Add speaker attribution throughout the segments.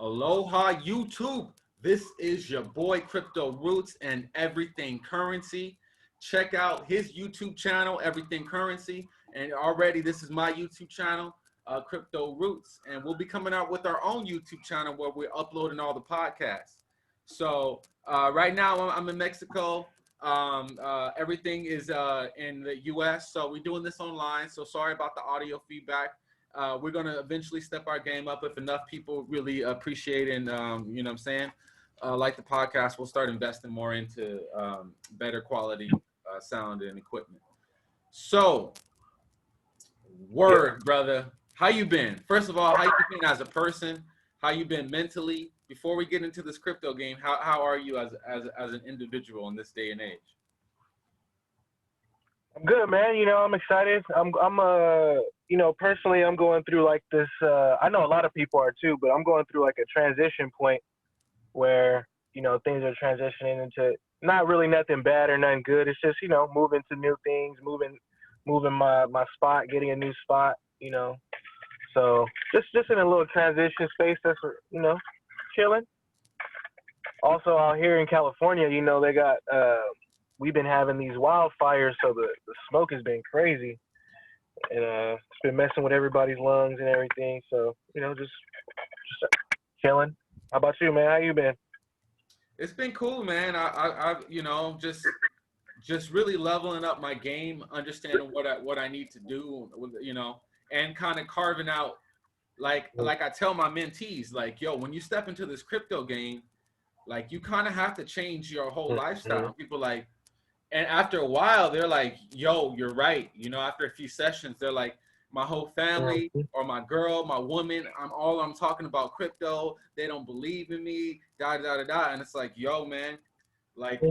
Speaker 1: Aloha YouTube. This is your boy Crypto Rootz and Everything Currency. Check out his YouTube channel, Everything Currency. And already this is my YouTube channel, Crypto Rootz. And we'll be coming out with our own YouTube channel where we're uploading all the podcasts. So right now I'm in Mexico. Everything is in the US. So we're doing this online. So sorry about the audio feedback. We're going to eventually step our game up if enough people really appreciate and, you know what I'm saying, like the podcast, we'll start investing more into better quality sound and equipment. So, brother, how you been? First of all, how you been as a person? How you been mentally? Before we get into this crypto game, how are you as an individual in this day and age?
Speaker 2: I'm good, man. You know, I'm excited. I'm you know, personally, I'm going through like this, I know a lot of people are too, but I'm going through like a transition point where, you know, things are transitioning into not really nothing bad or nothing good. It's just, you know, moving to new things, moving my spot, getting a new spot, you know. So just in a little transition space, that's, you know, chilling. Also out here in California, you know, they got, we've been having these wildfires, so the smoke has been crazy. And it's been messing with everybody's lungs and everything. So, you know, just chilling. How about you, man? How you been?
Speaker 1: It's been cool, man. I you know, just really leveling up my game, understanding what I need to do, you know, and kind of carving out, like I tell my mentees, like, yo, when you step into this crypto game, like you kind of have to change your whole lifestyle. People like, and after a while, they're like, yo, you're right. You know, after a few sessions, they're like, my whole family or my girl, my woman, I'm talking about crypto. They don't believe in me, da, da, da, da. And it's like, yo, man, like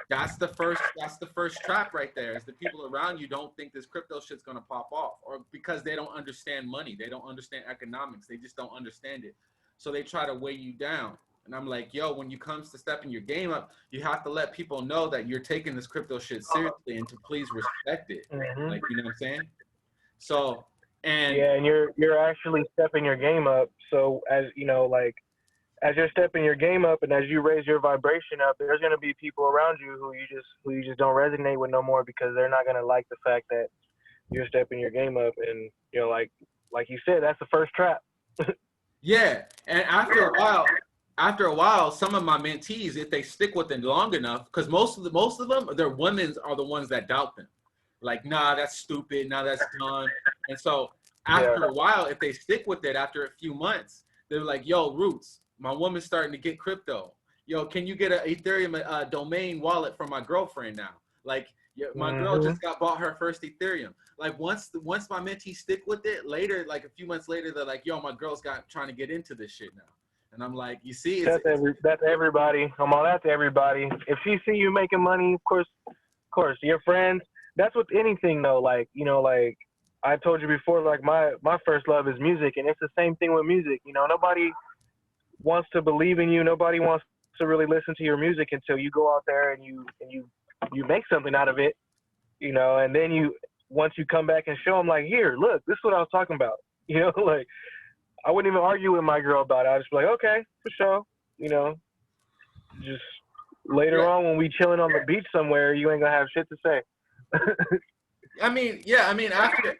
Speaker 1: that's the first trap right there is the people around you don't think this crypto shit's going to pop off, or because they don't understand money. They don't understand economics. They just don't understand it. So they try to weigh you down. And I'm like, yo, when you comes to stepping your game up, you have to let people know that you're taking this crypto shit seriously and to please respect it. Like, you know what I'm saying? So, and
Speaker 2: yeah, and you're actually stepping your game up. So as you know, like as you're stepping your game up and as you raise your vibration up, there's gonna be people around you who you just don't resonate with no more because they're not gonna like the fact that you're stepping your game up. And you know, like you said, that's the first trap.
Speaker 1: yeah, and after a while, some of my mentees, if they stick with it long enough, because most of them, their women are the ones that doubt them. Like, nah, that's stupid. Nah, that's dumb. And so after a while, if they stick with it after a few months, they're like, yo, Rootz, my woman's starting to get crypto. Yo, can you get an Ethereum domain wallet for my girlfriend now? Like, my girl just bought her first Ethereum. Like once my mentees stick with it, later, like a few months later, they're like, yo, my girl's trying to get into this shit now. And I'm like, you see,
Speaker 2: that's everybody. That's everybody. If she see you making money, of course, your friends. That's with anything though. Like, you know, like I told you before, like my first love is music, and it's the same thing with music. You know, nobody wants to believe in you. Nobody wants to really listen to your music until you go out there and you make something out of it. You know, and then once you come back and show them, like, here, look, this is what I was talking about. You know, like. I wouldn't even argue with my girl about it. I'd just be like, okay, for sure. You know, just later on when we chilling on the beach somewhere, you ain't gonna have shit to say.
Speaker 1: I mean, after,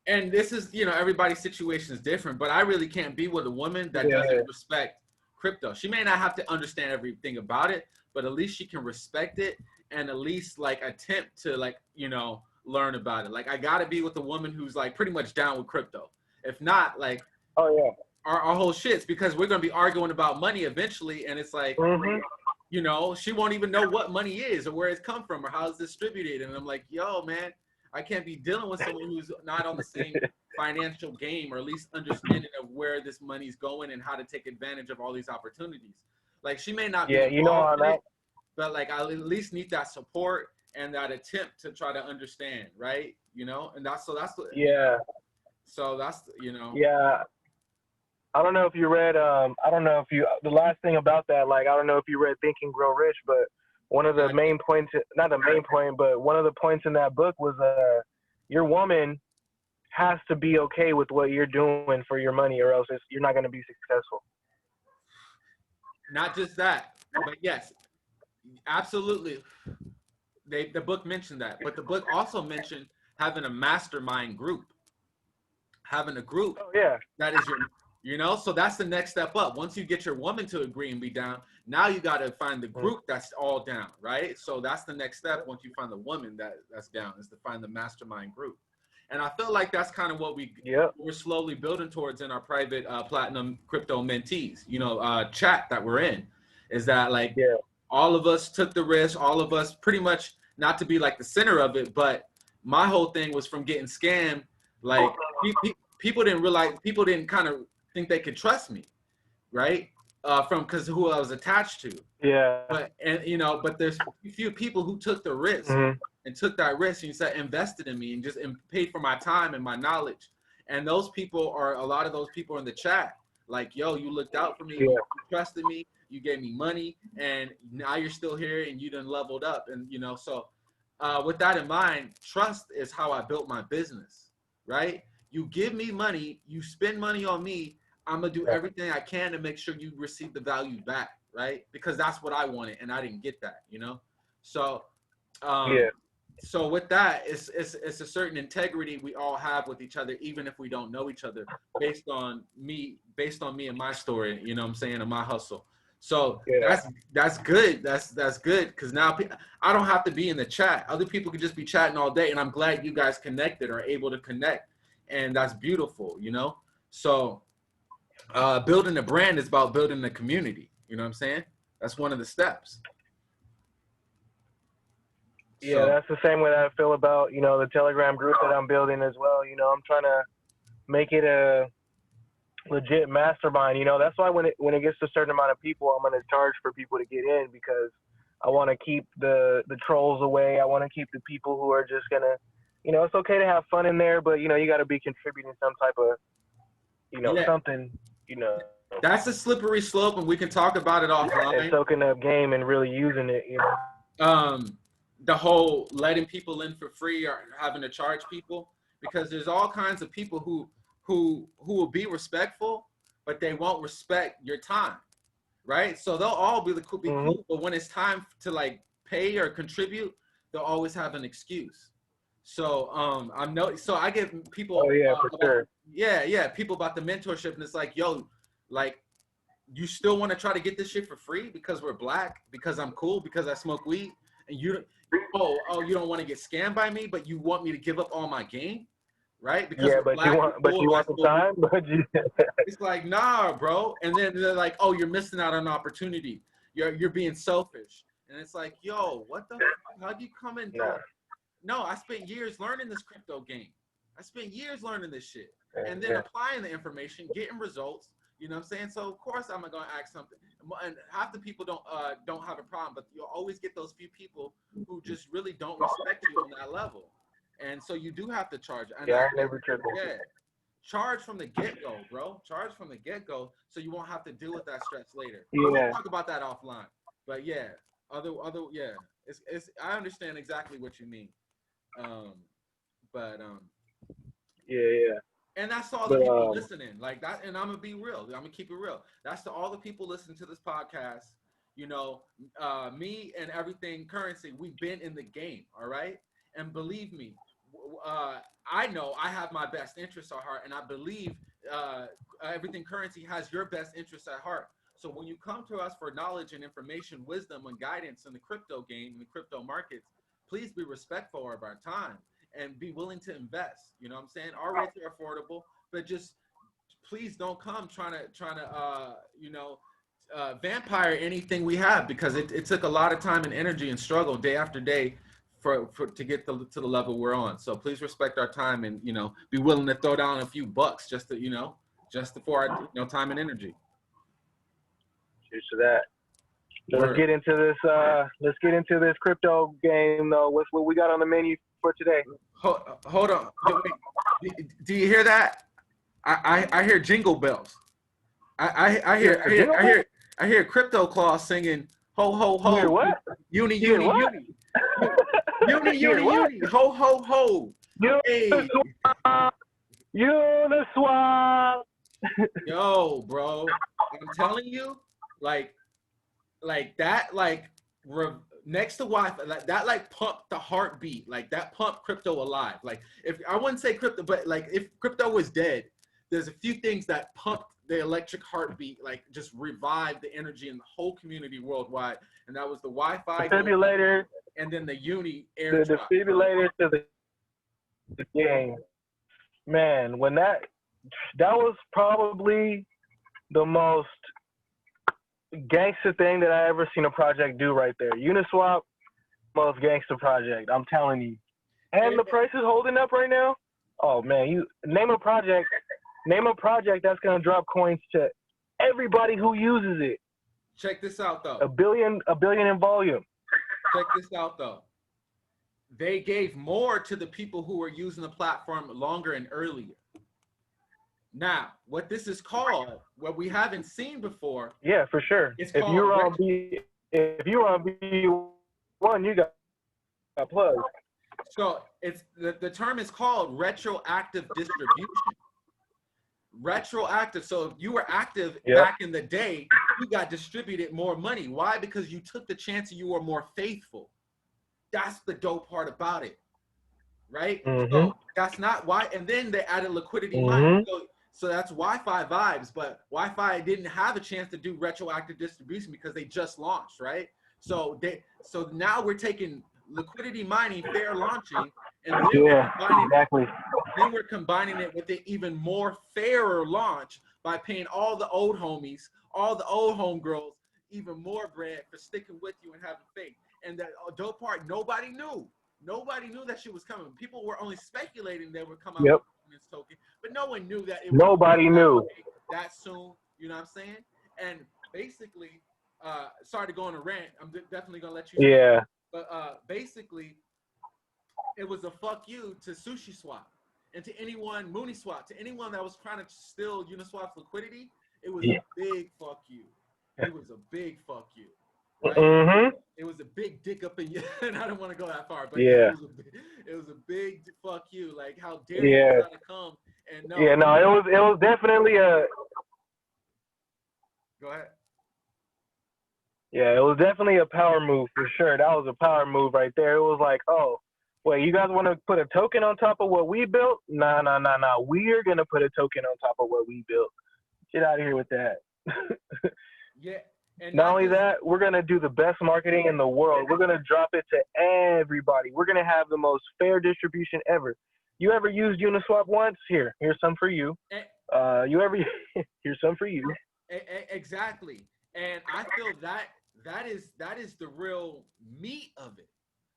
Speaker 1: and this is, you know, everybody's situation is different, but I really can't be with a woman that doesn't respect crypto. She may not have to understand everything about it, but at least she can respect it and at least like attempt to, like, you know, learn about it. Like, I gotta be with a woman who's like pretty much down with crypto. If not, like, our whole shit's because we're gonna be arguing about money eventually, and it's like, you know, she won't even know what money is or where it's come from or how it's distributed. And I'm like, yo, man, I can't be dealing with someone who's not on the same financial game or at least understanding of where this money's going and how to take advantage of all these opportunities. Like, she may not be involved in it, but like I at least need that support and that attempt to try to understand, right? You know, and that's so that's, you know.
Speaker 2: Yeah. I don't know if you read, the last thing about that, like, I don't know if you read Think and Grow Rich, but one of the main points, not the main point, but one of the points in that book was your woman has to be okay with what you're doing for your money, or else you're not going to be successful.
Speaker 1: Not just that, but yes, absolutely. The book mentioned that, but the book also mentioned having a mastermind group, having a group
Speaker 2: Oh yeah.
Speaker 1: that is so that's the next step up. Once you get your woman to agree and be down, now you got to find the group that's all down, right? So that's the next step. Once you find the woman that's down, is to find the mastermind group. And I feel like that's kind of what we're slowly building towards in our private platinum crypto mentees, chat that we're in, is that like all of us took the risk, all of us pretty much, not to be like the center of it, but my whole thing was from getting scammed. Like people didn't realize, people didn't kind of think they could trust me, right? Because who I was attached to.
Speaker 2: Yeah.
Speaker 1: But there's a few people who took the risk and took that risk and said, invested in me and paid for my time and my knowledge. And those people are, a lot of those people in the chat, like, yo, you looked out for me, you trusted me, you gave me money, and now you're still here and you done leveled up. And, so with that in mind, trust is how I built my business, right? You give me money, you spend money on me, I'm gonna do everything I can to make sure you receive the value back, right? Because that's what I wanted, and I didn't get that, So, so with that, it's a certain integrity we all have with each other, even if we don't know each other, based on me and my story, you know what I'm saying, and my hustle. So that's good. That's good, because now I don't have to be in the chat. Other people could just be chatting all day, and I'm glad you guys connected or able to connect, and that's beautiful, So building a brand is about building a community. You know what I'm saying? That's one of the steps.
Speaker 2: Yeah, that's the same way that I feel about, the Telegram group that I'm building as well. I'm trying to make it a legit mastermind. That's why when it gets to a certain amount of people, I'm going to charge for people to get in, because I want to keep the trolls away. I want to keep the people who are just going to, it's okay to have fun in there, but, you got to be contributing some type of, something,
Speaker 1: That's a slippery slope, and we can talk about it offline.
Speaker 2: And soaking up game and really using it,
Speaker 1: The whole letting people in for free or having to charge people, because there's all kinds of people who will be respectful, but they won't respect your time, right? So they'll all be cool, but when it's time to like pay or contribute, they'll always have an excuse. So so I give people people about the mentorship, and it's like, yo, like, you still want to try to get this shit for free because we're black, because I'm cool, because I smoke weed, and you don't want to get scammed by me, but you want me to give up all my game, right? Because
Speaker 2: but you want the time.
Speaker 1: It's like, nah, bro. And then they're like, oh, you're missing out on an opportunity. You're being selfish. And it's like, yo, what the fuck? How'd you come and do it? No, I spent years learning this crypto game. I spent years learning this shit, and then applying the information, getting results. You know what I'm saying? So of course I'm gonna ask something. And half the people don't have a problem, but you'll always get those few people who just really don't respect you on that level. And so you do have to charge. And charge from the get-go, bro. Charge from the get-go, so you won't have to deal with that stress later. We'll talk about that offline. But it's I understand exactly what you mean. And that's all the people listening, like that. And I'm gonna be real. I'm gonna keep it real. That's to all the people listening to this podcast. Me and Everything Currency, we've been in the game, all right. And believe me, I know I have my best interests at heart, and I believe Everything Currency has your best interests at heart. So when you come to us for knowledge and information, wisdom and guidance in the crypto game, in the crypto markets, please be respectful of our time and be willing to invest. You know what I'm saying? Our rates are affordable, but just please don't come trying to vampire anything we have, because it took a lot of time and energy and struggle day after day to get to the level we're on. So please respect our time and, be willing to throw down a few bucks just for our time and energy.
Speaker 2: Cheers to that. Let's get into this crypto game though. What we got on the menu for today?
Speaker 1: Hold on. Do you hear that? I hear jingle bells. I hear Crypto Claw singing ho ho ho.
Speaker 2: You hear what?
Speaker 1: Uni. Uni, ho ho ho.
Speaker 2: Uniswap.
Speaker 1: Yo, bro, I'm telling you, like, like that, like next to Wi-Fi, like that, like pumped the heartbeat, like that pumped crypto alive. Like if I wouldn't say crypto, but like if crypto was dead, there's a few things that pumped the electric heartbeat, like just revived the energy in the whole community worldwide, and that was the Wi-Fi
Speaker 2: Defibrillator,
Speaker 1: and then the Uni
Speaker 2: the
Speaker 1: airdrop.
Speaker 2: defibrillator to the game. Man, when that was probably the most gangster thing that I ever seen a project do right there. Uniswap, most gangster project, I'm telling you. And the price is holding up right now. Oh man, you name a project that's gonna drop coins to everybody who uses it.
Speaker 1: Check this out though.
Speaker 2: A billion in volume.
Speaker 1: Check this out though. They gave more to the people who were using the platform longer and earlier. Now, what this is called, what we haven't seen before.
Speaker 2: Yeah, for sure. If you were on B1, you got plugged.
Speaker 1: So it's the term is called retroactive distribution. Retroactive. So if you were active back in the day, you got distributed more money. Why? Because you took the chance and you were more faithful. That's the dope part about it, right? So that's not why. And then they added liquidity mining. So that's Wi-Fi vibes, but Wi-Fi didn't have a chance to do retroactive distribution because they just launched, right? So now we're taking liquidity mining, fair launching, and then we're combining it with an even more fairer launch by paying all the old homies, all the old homegirls, even more bread for sticking with you and having faith. And that dope part, nobody knew. Nobody knew that shit was coming. People were only speculating they would come out with this token, but no one knew that it
Speaker 2: nobody knew
Speaker 1: that soon. You know what I'm saying? And basically, sorry to go on a rant. I'm definitely gonna let you.
Speaker 2: Yeah.
Speaker 1: But basically, it was a fuck you to Sushi Swap and to anyone, Mooney Swap, to anyone that was trying to steal Uniswap's liquidity. It was a big fuck you. It was a big fuck you. Right? It was a big dick up in you, and I don't want to go that far, but it was a big fuck you. Like, how dare you try to come and no.
Speaker 2: Yeah, no, it was definitely a.
Speaker 1: Go ahead.
Speaker 2: Yeah, it was definitely a power move for sure. That was a power move right there. It was like, oh, wait, you guys want to put a token on top of what we built? Nah. We're gonna put a token on top of what we built. Get out of here with that.
Speaker 1: Yeah. And
Speaker 2: not only that, we're going to do the best marketing in the world. We're going to drop it to everybody. We're going to have the most fair distribution ever. You ever used Uniswap once? Here's some for you. Here's some for you.
Speaker 1: Exactly. And I feel that is the real meat of it,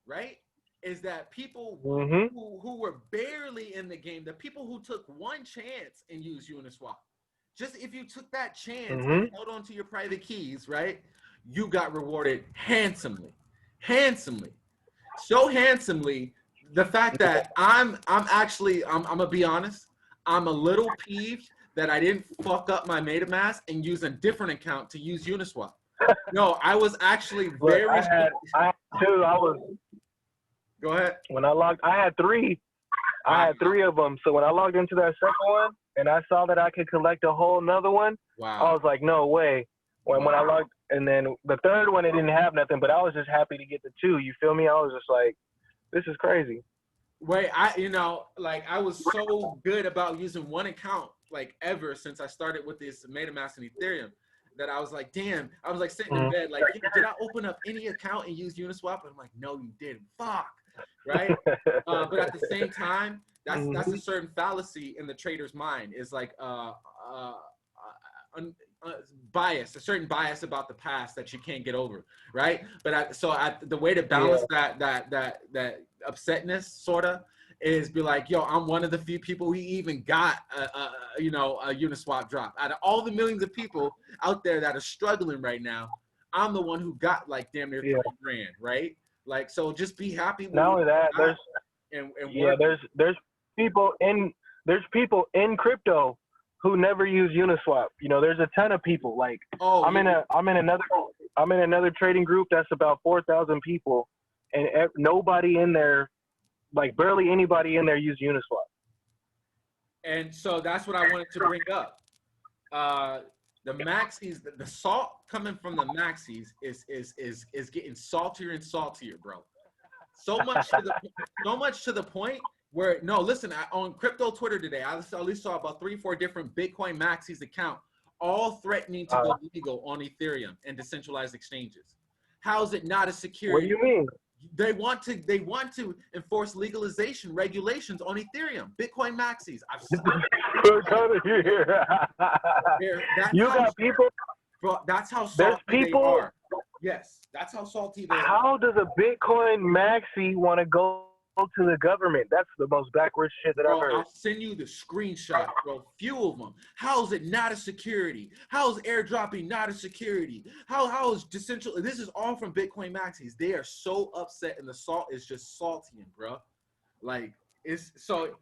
Speaker 1: right? Is that people who were barely in the game, the people who took one chance and used Uniswap. Just if you took that chance and held on to your private keys, right? You got rewarded handsomely. So handsomely, the fact that I'm gonna be honest, I'm a little peeved that I didn't fuck up my MetaMask and use a different account to use Uniswap. No, I was actually very.
Speaker 2: I had two.
Speaker 1: Go ahead.
Speaker 2: When I had three. I had three of them. So when I logged into that second one and I saw that I could collect a whole nother one, I was like, no way. When I logged, and then the third one, it didn't have nothing, but I was just happy to get the two. You feel me? I was just like, this is crazy.
Speaker 1: Wait, I was so good about using one account, like ever since I started with this MetaMask and Ethereum, that I was like, damn, I was like sitting in bed, like, did I open up any account and use Uniswap? And I'm like, no, you didn't. Fuck. Right? But at the same time, that's a certain fallacy in the trader's mind. Is like bias, a certain bias about the past that you can't get over, right? But the way to balance that upsetness sorta is be like, yo, I'm one of the few people who even got a Uniswap drop. Out of all the millions of people out there that are struggling right now, I'm the one who got like damn near 3 grand, right? Like, so just be happy with
Speaker 2: not only that, there's people in crypto who never use Uniswap. You know, there's a ton of people. Like, I'm in another trading group that's about 4,000 people, and nobody in there, like barely anybody in there, use Uniswap.
Speaker 1: And so that's what I wanted to bring up. The maxis, the salt coming from the maxis is getting saltier and saltier, bro. So much to the point where no, listen, on crypto Twitter today, I at least saw about 3 or 4 different Bitcoin maxis account, all threatening to go legal on Ethereum and decentralized exchanges. How is it not a security?
Speaker 2: What do you mean?
Speaker 1: They want to enforce legalization regulations on Ethereum, Bitcoin maxis. I've seen
Speaker 2: you got people.
Speaker 1: Bro, that's how salty they are. Yes, that's how salty they are.
Speaker 2: How does a Bitcoin maxi want to go to the government? That's the most backwards shit that I've heard.
Speaker 1: I'll send you the screenshot, bro. Few of them. How is it not a security? How is airdropping not a security? How is decentralized? This is all from Bitcoin maxis. They are so upset, and the salt is just saltying, bro. Like it's so.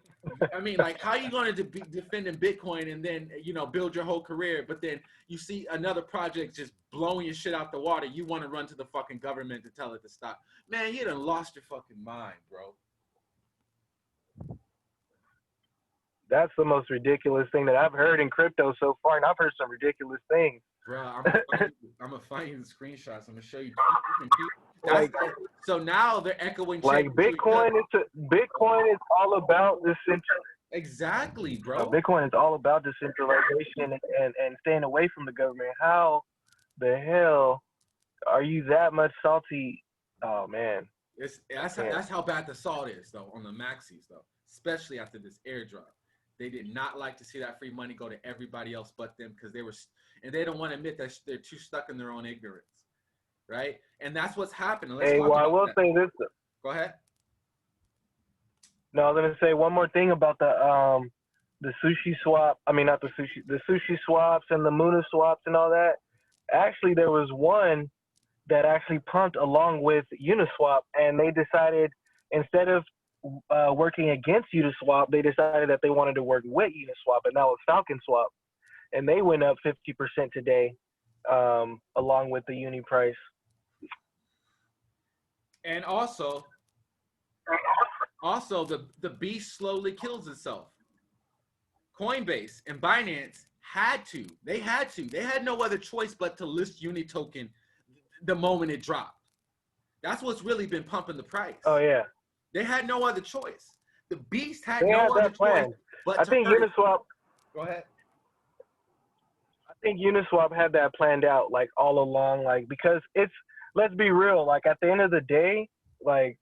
Speaker 1: I mean, like, how are you going to be defending Bitcoin and then, you know, build your whole career, but then you see another project just blowing your shit out the water. You want to run to the fucking government to tell it to stop. Man, you done lost your fucking mind, bro.
Speaker 2: That's the most ridiculous thing that I've heard in crypto so far, and I've heard some ridiculous things.
Speaker 1: Bro, I'm gonna find you the screenshots. I'm gonna show you. So now they're echoing.
Speaker 2: Like Bitcoin is all about
Speaker 1: Exactly, bro.
Speaker 2: Bitcoin is all about decentralization and staying away from the government. How the hell are you that much salty? Oh man.
Speaker 1: That's how bad the salt is though on the maxis though, especially after this airdrop. They did not like to see that free money go to everybody else but them because they don't want to admit that they're too stuck in their own ignorance, right? And that's what's happening.
Speaker 2: I will say this.
Speaker 1: Go ahead.
Speaker 2: No, I was gonna say one more thing about the sushi swap. I mean, not the sushi swaps and the Muna swaps and all that. Actually, there was one that actually pumped along with Uniswap, and they decided instead of working against Uniswap, they decided that they wanted to work with Uniswap, and that was Falcon Swap, and they went up 50% today, along with the Uni price.
Speaker 1: And also the beast slowly kills itself. Coinbase and Binance had no other choice but to list Uni token the moment it dropped. That's what's really been pumping the price.
Speaker 2: Oh yeah.
Speaker 1: They had no other choice. The beast had no other choice. But
Speaker 2: I think Uniswap.
Speaker 1: Go ahead.
Speaker 2: I think Uniswap had that planned out like all along, like because let's be real, like at the end of the day, like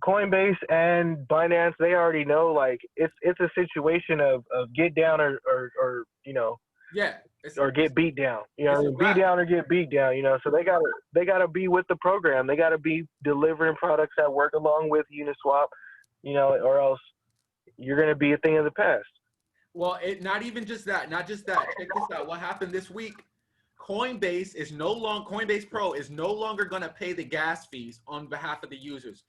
Speaker 2: Coinbase and Binance, they already know like it's a situation of get down or you know.
Speaker 1: Yeah.
Speaker 2: Or get beat down, you know, beat down or get beat down, you know. So they gotta be with the program. They gotta be delivering products that work along with Uniswap, you know, or else you're gonna be a thing of the past.
Speaker 1: Well, not just that. Check this out. What happened this week? Coinbase Pro is no longer gonna pay the gas fees on behalf of the users.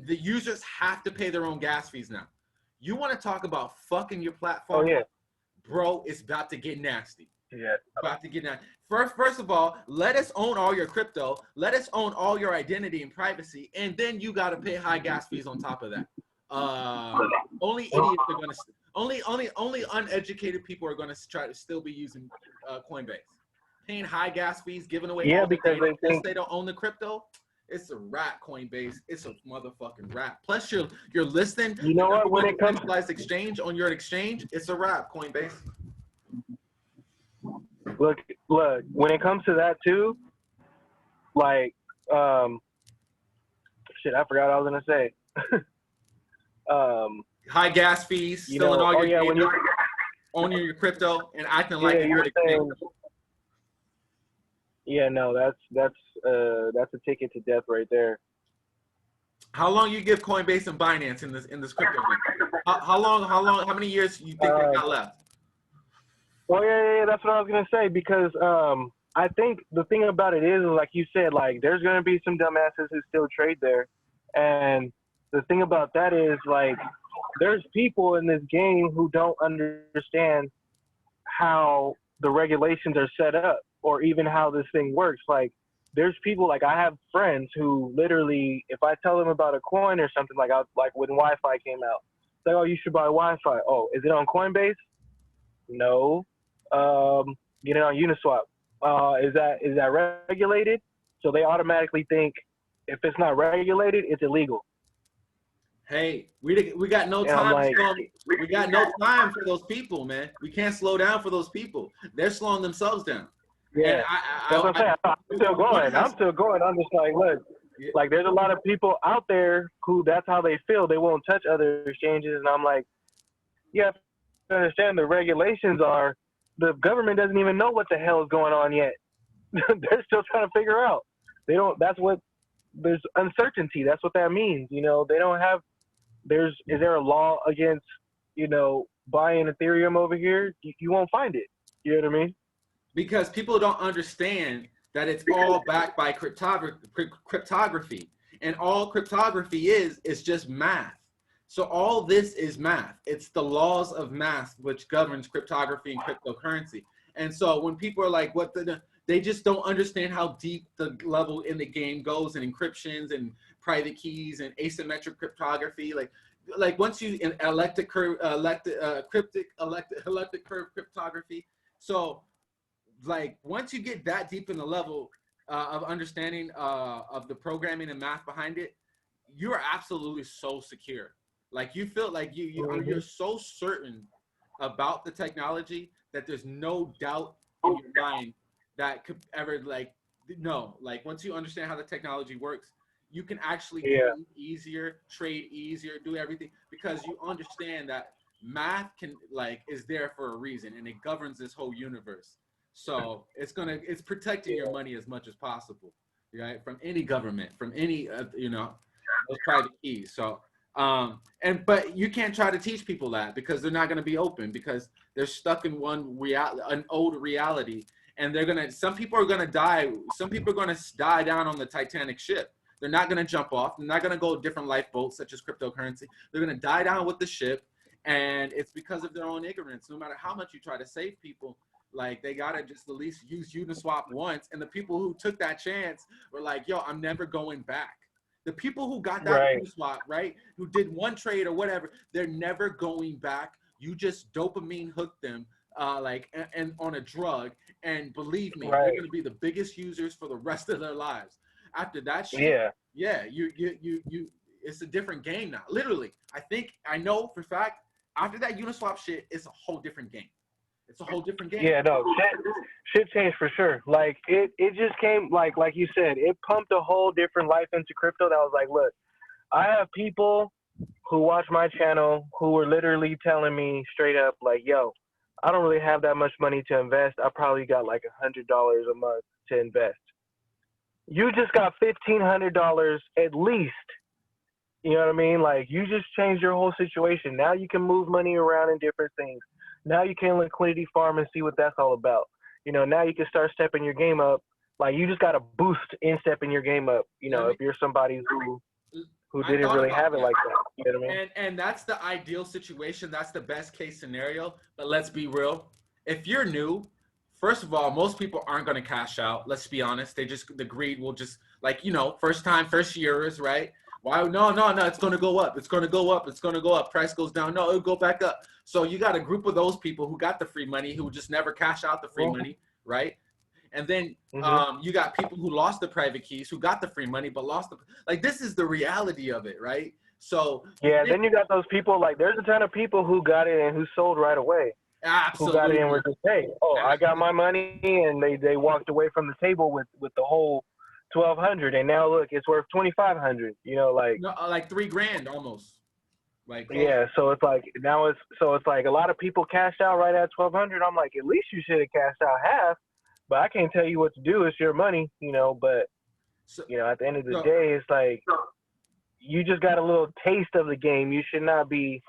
Speaker 1: The users have to pay their own gas fees now. You want to talk about fucking your platform?
Speaker 2: Oh yeah,
Speaker 1: bro, it's about to get nasty.
Speaker 2: Yeah.
Speaker 1: About to get nasty. First of all, let us own all your crypto. Let us own all your identity and privacy, and then you got to pay high gas fees on top of that. Only idiots are gonna. Only uneducated people are gonna try to still be using Coinbase, paying high gas fees, giving away.
Speaker 2: Yeah, because
Speaker 1: they don't own the crypto. It's a wrap, Coinbase. It's a motherfucking wrap. Plus, you're listing.
Speaker 2: You know what? When it comes
Speaker 1: to exchange on your exchange, it's a wrap, Coinbase.
Speaker 2: Look. When it comes to that too, like, shit, I forgot what I was gonna say.
Speaker 1: High gas fees, stealing all your data, owning your crypto, and acting like you're saying.
Speaker 2: Yeah, no, that's a ticket to death right there.
Speaker 1: How long you give Coinbase and Binance in this crypto game? How many years you think they got left?
Speaker 2: Well, yeah, that's what I was gonna say, because I think the thing about it is, like you said, like there's gonna be some dumbasses who still trade there, and the thing about that is, like, there's people in this game who don't understand how the regulations are set up, or even how this thing works. Like, there's people, like, I have friends who literally, if I tell them about a coin or something, like when Wi-Fi came out, like, oh, you should buy Wi-Fi. Oh, is it on Coinbase? No. get it on Uniswap. Is that regulated? So they automatically think if it's not regulated, it's illegal.
Speaker 1: Hey, we got no
Speaker 2: And I'm
Speaker 1: time.
Speaker 2: like,
Speaker 1: We got no time for those people, man. We can't slow down for those people. They're slowing themselves down. And
Speaker 2: yeah, that's what I'm saying. I'm still going. I'm just like, look,
Speaker 1: yeah,
Speaker 2: like there's a lot of people out there who that's how they feel. They won't touch other exchanges, and I'm like, you have to understand the regulations are the government doesn't even know what the hell is going on yet. They're still trying to figure out. They don't. That's what there's uncertainty. That's what that means. You know, they don't have. Is there a law against buying Ethereum over here? You won't find it. You know what I mean?
Speaker 1: because people don't understand that it's all backed by cryptography, and all cryptography is just math. So all this is math. It's the laws of math which governs cryptography and cryptocurrency. And so when people are like, they just don't understand how deep the level in the game goes, and encryptions and private keys and asymmetric cryptography. Like once you in elliptic curve cryptography. So like once you get that deep in the level of understanding of the programming and math behind it, you are absolutely so secure. Like you feel like you're so certain about the technology that there's no doubt in your mind that could ever like once you understand how the technology works, you can actually breathe easier, trade easier, do everything, because you understand that math is there for a reason, and it governs this whole universe. So it's protecting your money as much as possible, right? From any government, from any those private keys. So but you can't try to teach people that, because they're not going to be open, because they're stuck in an old reality, and some people are going to die. Some people are going to die down on the Titanic ship. They're not going to jump off. They're not going to go different lifeboats such as cryptocurrency. They're going to die down with the ship, and it's because of their own ignorance. No matter how much you try to save people, like they got to just at least use Uniswap once. And the people who took that chance were like, yo, I'm never going back. The people who got that Uniswap, right, who did one trade or whatever, they're never going back. You just dopamine hooked them and on a drug, and believe me, they're going to be the biggest users for the rest of their lives. After that shit, you it's a different game now. Literally, I know for a fact, after that Uniswap shit, it's a whole different game. It's a whole different game.
Speaker 2: Yeah, no, shit changed for sure. Like it just came like you said, it pumped a whole different life into crypto. That was like, look, I have people who watch my channel who were literally telling me straight up, like, yo, I don't really have that much money to invest. I probably got like $100 a month to invest. You just got $1,500 at least. You know what I mean? Like you just changed your whole situation. Now you can move money around in different things. Now you can liquidity farm and see what that's all about. Now you can start stepping your game up. Like you just got to boost in stepping your game up. If you're somebody who didn't really have it like that. You know what I mean?
Speaker 1: And that's the ideal situation. That's the best case scenario. But let's be real. If you're new, first of all, most people aren't going to cash out. Let's be honest. The greed will just first years, right? Why? No, it's going to go up. It's going to go up. It's going to go up. Price goes down. No, it'll go back up. So you got a group of those people who got the free money, who just never cash out the free money, right? And then you got people who lost the private keys, who got the free money, but lost this is the reality of it, right? So
Speaker 2: then you got those people, like there's a ton of people who got it and who sold right away.
Speaker 1: Absolutely.
Speaker 2: Who got it and were just, hey, I got my money, and they walked away from the table with the whole $1,200, and now look, it's worth $2,500.
Speaker 1: Like $3,000 almost.
Speaker 2: So it's like a lot of people cashed out right at $1,200. I'm like, at least you should have cashed out half, but I can't tell you what to do. It's your money, But at the end of the day, it's like you just got a little taste of the game. You should not be,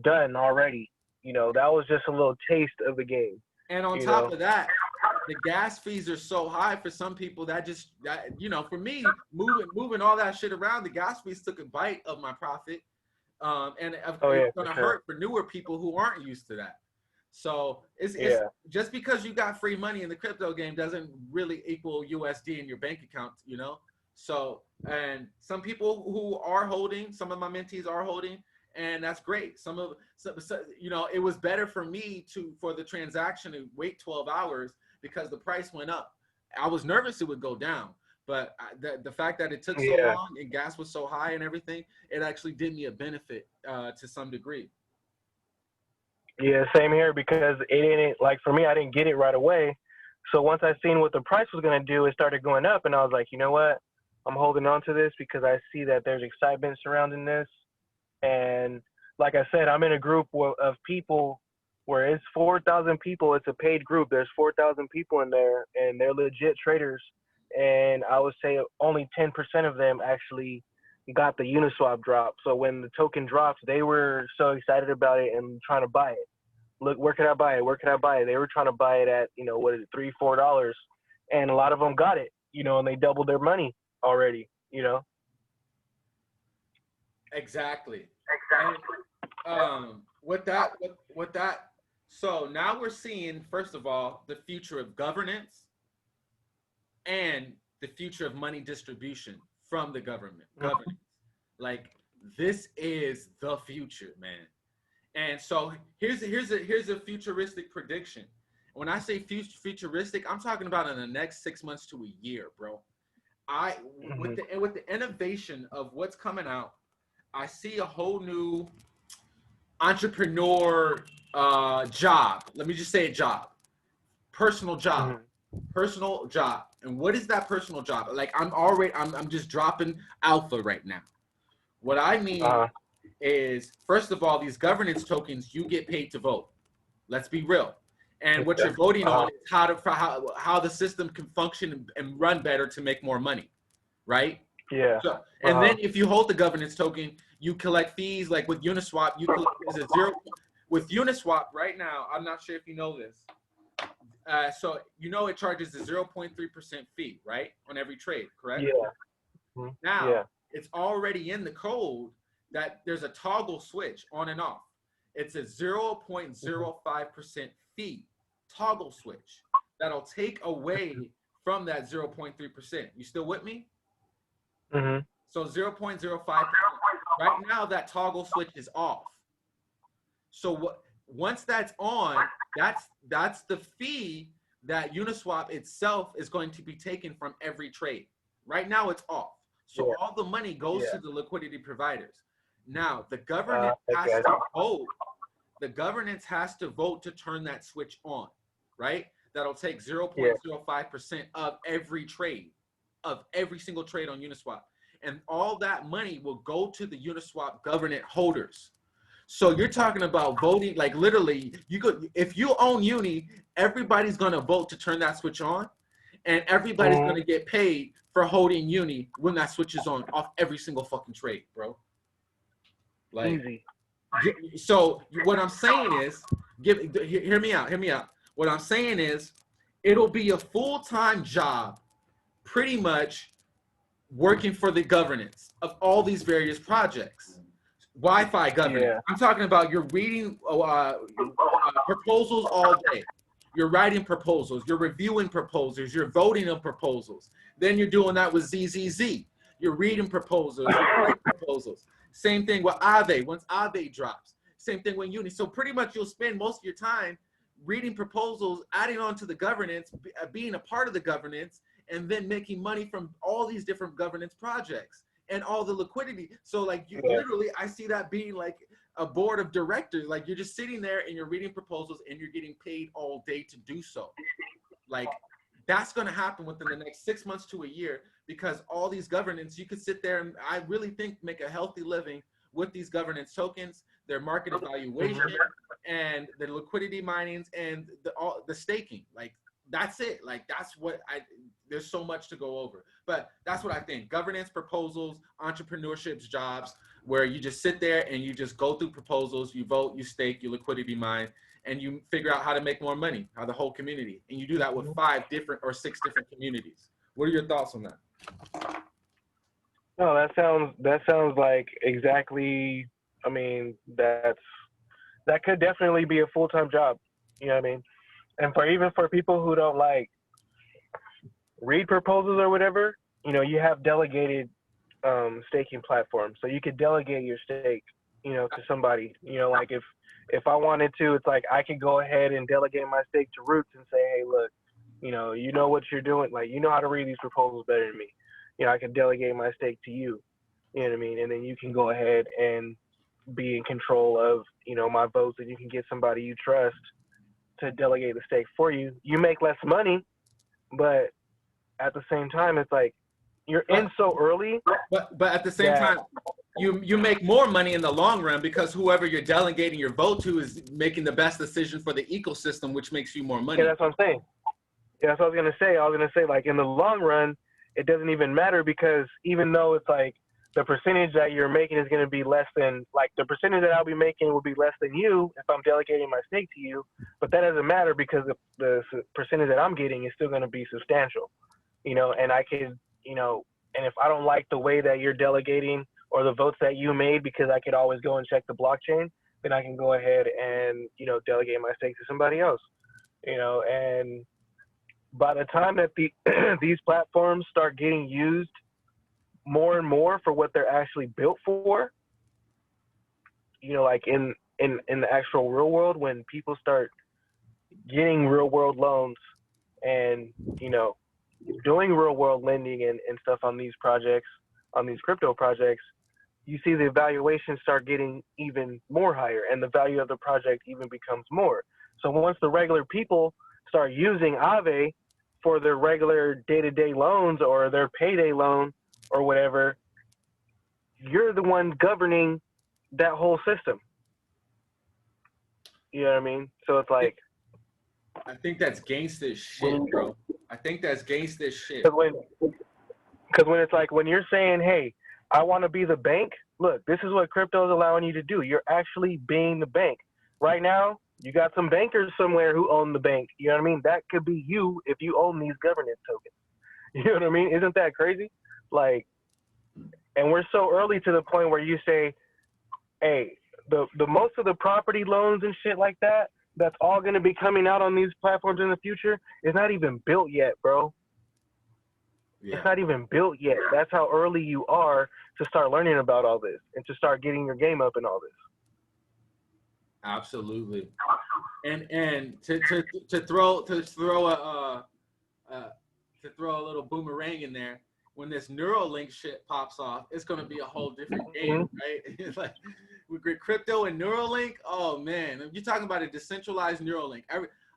Speaker 2: done already. That was just a little taste of the game.
Speaker 1: And on top of that, the gas fees are so high for some people that for me, moving all that shit around, the gas fees took a bite of my profit. And it's going to hurt for newer people who aren't used to that. So it's just because you got free money in the crypto game doesn't really equal USD in your bank account, So, and some people who are holding, some of my mentees are holding, and that's great. So, you know, it was better for me for the transaction to wait 12 hours because the price went up. I was nervous it would go down, but the fact that it took so long and gas was so high and everything, it actually did me a benefit to some degree.
Speaker 2: Yeah, same here, because it didn't, like, for me, I didn't get it right away. So once I seen what the price was going to do, it started going up, and I was like, you know what? I'm holding on to this because I see that there's excitement surrounding this. And like I said, I'm in a group of people where it's 4,000 people. It's a paid group. There's 4,000 people in there, and they're legit traders. And I would say only 10% of them actually got the Uniswap drop. So when the token dropped, they were so excited about it and trying to buy it. Look, where can I buy it? Where can I buy it? They were trying to buy it at, you know, what is it, $3, $4, and a lot of them got it, you know, and they doubled their money already, you know.
Speaker 1: Exactly. And, with that, so now we're seeing, first of all, the future of governance and the future of money distribution from the government. Like, this is the future, man. And so here's a futuristic prediction. When I say futuristic, I'm talking about in the next 6 months to a year, bro. With the innovation of what's coming out, I see a whole new entrepreneur job. Let me just say a job. Personal job. Personal job. And what is that personal job? Like, I'm just dropping alpha right now. What I mean is, first of all, these governance tokens, you get paid to vote. Let's be real. And what you're voting on is how the system can function and run better to make more money, right?
Speaker 2: Yeah.
Speaker 1: So, and then if you hold the governance token, you collect fees. Like with Uniswap, you collect a zero. With Uniswap right now, I'm not sure if you know this. So you know it charges a 0.3% fee, right, on every trade, correct?
Speaker 2: Yeah.
Speaker 1: Now it's already in the code that there's a toggle switch on and off. It's a 0.05% fee toggle switch that'll take away from that 0.3%. You still with me? So 0.05%. Right now, that toggle switch is off. So once that's on, that's the fee that Uniswap itself is going to be taken from every trade. Right now, it's off. So all the money goes to the liquidity providers. Now, the government has to vote. The governance has to vote to turn that switch on, right? That'll take 0.05% of every trade, of every single trade on Uniswap. And all that money will go to the Uniswap governance holders. So you're talking about voting, like literally, if you own Uni, everybody's gonna vote to turn that switch on, and everybody's gonna get paid for holding Uni when that switch is on off every single fucking trade, bro. Like,
Speaker 2: easy.
Speaker 1: So what I'm saying is, hear me out. What I'm saying is, it'll be a full-time job, pretty much, working for the governance of all these various projects. Wi-Fi governance. I'm talking about you're reading proposals all day. You're writing proposals. You're reviewing proposals. You're voting on proposals. Then you're doing that with ZZZ. You're reading proposals. You're writing proposals. Same thing with Aave. Once Aave drops. Same thing with Uni. So pretty much you'll spend most of your time reading proposals, adding on to the governance, being a part of the governance, and then making money from all these different governance projects and all the liquidity. So like literally, I see that being like a board of directors. Like you're just sitting there and you're reading proposals and you're getting paid all day to do so. Like that's going to happen within the next 6 months to a year, because all these governance, you could sit there and I really think make a healthy living with these governance tokens, their market evaluation and the liquidity minings and the staking. Like that's it. Like that's what there's so much to go over, but that's what I think. Governance, proposals, entrepreneurships, jobs, where you just sit there and you just go through proposals, you vote, you stake, you liquidity mine, and you figure out how to make more money, how the whole community. And you do that with 5 different or 6 different communities. What are your thoughts on that?
Speaker 2: No, that sounds like exactly, I mean, that could definitely be a full-time job. You know what I mean? And for people who don't like read proposals or whatever, you know, you have delegated staking platforms. So you could delegate your stake to somebody. Like if I wanted to, it's like I could go ahead and delegate my stake to Roots and say, hey, look, you know what you're doing. Like, you know how to read these proposals better than me. I can delegate my stake to you. You know what I mean? And then you can go ahead and be in control of, my votes, and you can get somebody you trust to delegate the stake for you. You make less money, but at the same time, it's like you're in so early.
Speaker 1: But at the same time, you make more money in the long run because whoever you're delegating your vote to is making the best decision for the ecosystem, which makes you more money.
Speaker 2: Yeah, that's what I'm saying. Yeah, that's what I was gonna say. I was gonna say, like, in the long run, it doesn't even matter, because even though it's like the percentage that you're making is gonna be less than, like, the percentage that I'll be making will be less than you if I'm delegating my stake to you, but that doesn't matter because the percentage that I'm getting is still gonna be substantial, and I could, and if I don't like the way that you're delegating or the votes that you made, because I could always go and check the blockchain, then I can go ahead and, delegate my stake to somebody else, and by the time that these platforms start getting used more and more for what they're actually built for, like in the actual real world, when people start getting real world loans and, doing real world lending and stuff on these projects, on these crypto projects, you see the valuations start getting even more higher, and the value of the project even becomes more. So once the regular people start using Aave for their regular day-to-day loans or their payday loan or whatever, you're the one governing that whole system. You know what I mean? So it's like,
Speaker 1: I think that's gangsta shit, bro. I think that's gangsta shit.
Speaker 2: Because when it's like, when you're saying, hey, I want to be the bank, look, this is what crypto is allowing you to do. You're actually being the bank. Right now, you got some bankers somewhere who own the bank. You know what I mean? That could be you if you own these governance tokens. You know what I mean? Isn't that crazy? Like, and we're so early to the point where you say, hey, the most of the property loans and shit like that, that's all going to be coming out on these platforms in the future, is not even built yet, bro. Yeah. It's not even built yet. That's how early you are to start learning about all this and to start getting your game up in all this.
Speaker 1: Absolutely. And to throw a little boomerang in there, when this Neuralink shit pops off, it's going to be a whole different game, right? It's like with crypto and Neuralink, oh man, you're talking about a decentralized Neuralink.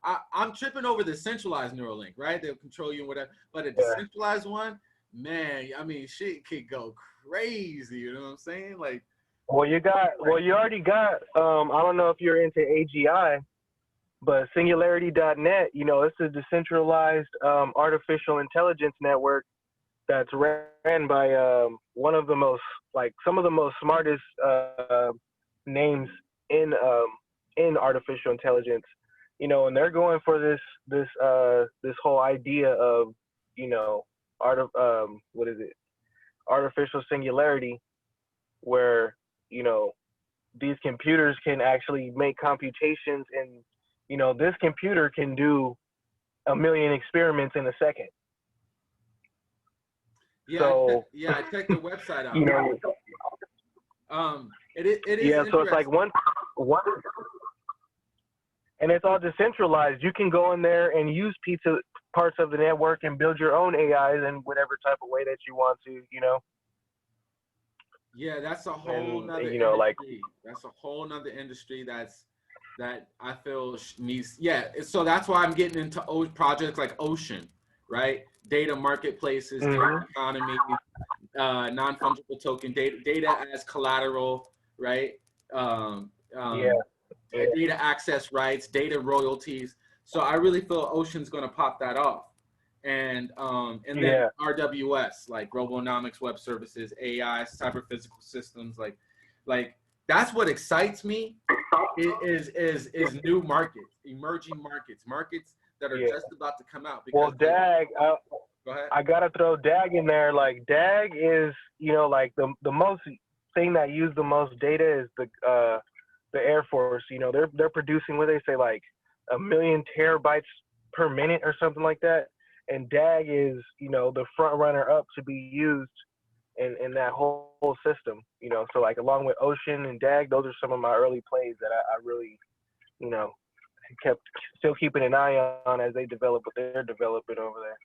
Speaker 1: I'm tripping over the centralized Neuralink, right? They'll control you and whatever. But a decentralized one, man, I mean, shit could go crazy. You know what I'm saying? Like,
Speaker 2: you already got, I don't know if you're into AGI, but Singularity.net, it's a decentralized artificial intelligence network that's ran by one of the most, like, some of the most smartest names in artificial intelligence. And they're going for this whole idea of, artificial singularity, where, these computers can actually make computations, and, this computer can do 1 million experiments in a second.
Speaker 1: Yeah,
Speaker 2: so,
Speaker 1: I checked the website out. It is.
Speaker 2: Yeah, so it's like one, and it's all decentralized. You can go in there and use parts of the network and build your own AIs in whatever type of way that you want to,
Speaker 1: Yeah, that's a whole nother industry. That's a whole nother industry that I feel needs. Yeah, so that's why I'm getting into projects like Ocean, right? Data marketplaces, data economy, non-fungible token, data as collateral, right? Data access rights, data royalties. So I really feel Ocean's going to pop that off. And then RWS, like Robonomics, Web Services, AI, cyber physical systems, like that's what excites me. Is new markets, emerging markets that are just about to come out. Because,
Speaker 2: DAG,
Speaker 1: go ahead.
Speaker 2: I gotta throw DAG in there. Like, DAG is, like the most thing that use the most data is the Air Force. They're producing, what they say, like 1 million terabytes per minute or something like that. And DAG is, the front runner up to be used in that whole system. So like along with Ocean and Dag, those are some of my early plays that I really, you know, kept still keeping an eye on as they develop what they're developing over there.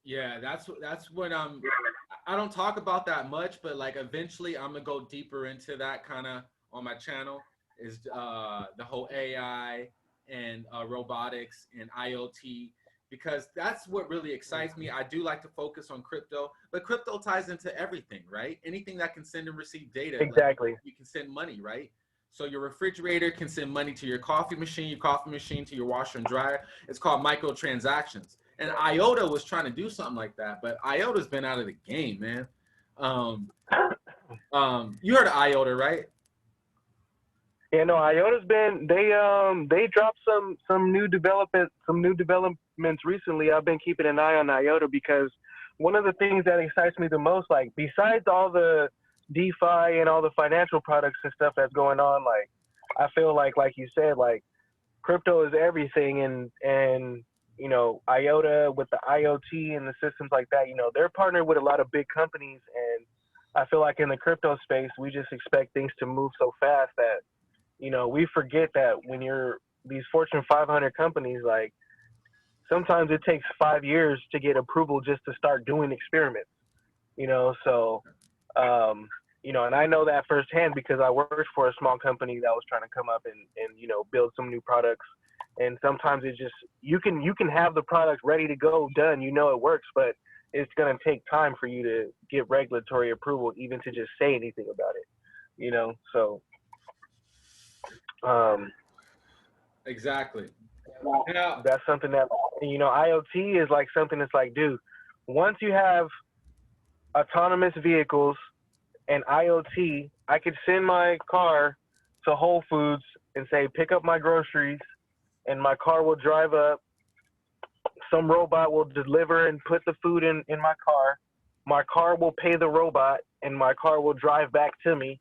Speaker 1: Yeah, that's what I don't talk about that much, but like eventually I'm gonna go deeper into that kind of on my channel is the whole AI and robotics and IoT, because that's what really excites me. I do like to focus on crypto, but crypto ties into everything, right? Anything that can send and receive data.
Speaker 2: Exactly.
Speaker 1: Like you can send money, right? So your refrigerator can send money to your coffee machine to your washer and dryer. It's called microtransactions. And IOTA was trying to do something like that, but IOTA's been out of the game, man. You heard of IOTA, right?
Speaker 2: Yeah, no, IOTA's been they dropped some new developments recently. I've been keeping an eye on IOTA because one of the things that excites me the most, like besides all the DeFi and all the financial products and stuff that's going on, like I feel like you said, like crypto is everything, and IOTA with the IoT and the systems like that, they're partnered with a lot of big companies, and I feel like in the crypto space we just expect things to move so fast that we forget that when you're these Fortune 500 companies, like sometimes it takes 5 years to get approval just to start doing experiments, so and I know that firsthand because I worked for a small company that was trying to come up and build some new products. And sometimes it's just you can have the product ready to go, done, it works, but it's going to take time for you to get regulatory approval, even to just say anything about it, so
Speaker 1: Exactly.
Speaker 2: that's something that IoT is like something that's like, dude, once you have autonomous vehicles and IoT, I could send my car to Whole Foods and say, pick up my groceries, and my car will drive up. Some robot will deliver and put the food in my car. My car will pay the robot, and my car will drive back to me.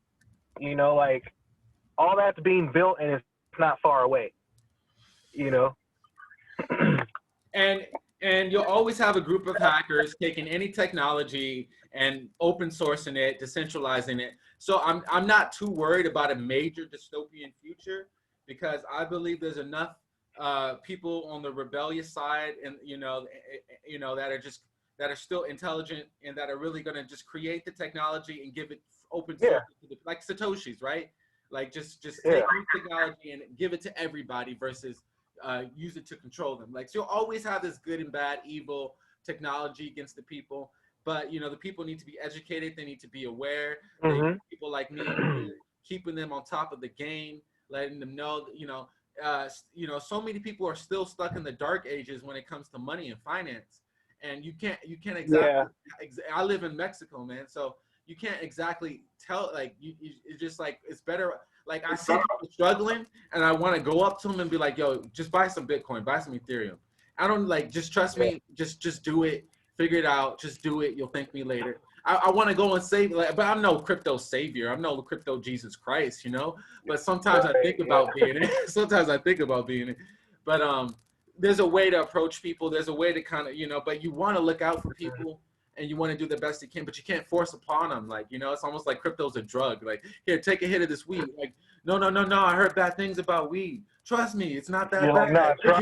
Speaker 2: Like all that's being built, and it's not far away.
Speaker 1: And you'll always have a group of hackers taking any technology and open sourcing it, decentralizing it. So I'm not too worried about a major dystopian future, because I believe there's enough people on the rebellious side, and that are still intelligent and that are really going to just create the technology and give it open source, like Satoshi's, right? Like just take technology and give it to everybody versus use it to control them. Like, so you'll always have this good and bad, evil technology against the people, but the people need to be educated. They need to be aware. People like me, keeping them on top of the game, letting them know that, so many people are still stuck in the dark ages when it comes to money and finance, and you can't exactly. I live in Mexico, man, so you can't exactly tell. Like, it's just like it's better. Like, I see people struggling, and I want to go up to them and be like, "Yo, just buy some Bitcoin, buy some Ethereum." I don't just trust me. Just do it. Figure it out. Just do it. You'll thank me later. I want to go and save, but I'm no crypto savior. I'm no crypto Jesus Christ, But sometimes I think about being it. Sometimes I think about being it. But there's a way to approach people. There's a way to kind of, but you want to look out for people, and you want to do the best you can, but you can't force upon them. Like, it's almost like crypto's a drug. Like, here, take a hit of this weed. Like, no. I heard bad things about weed. Trust me, it's not that bad.
Speaker 2: No, try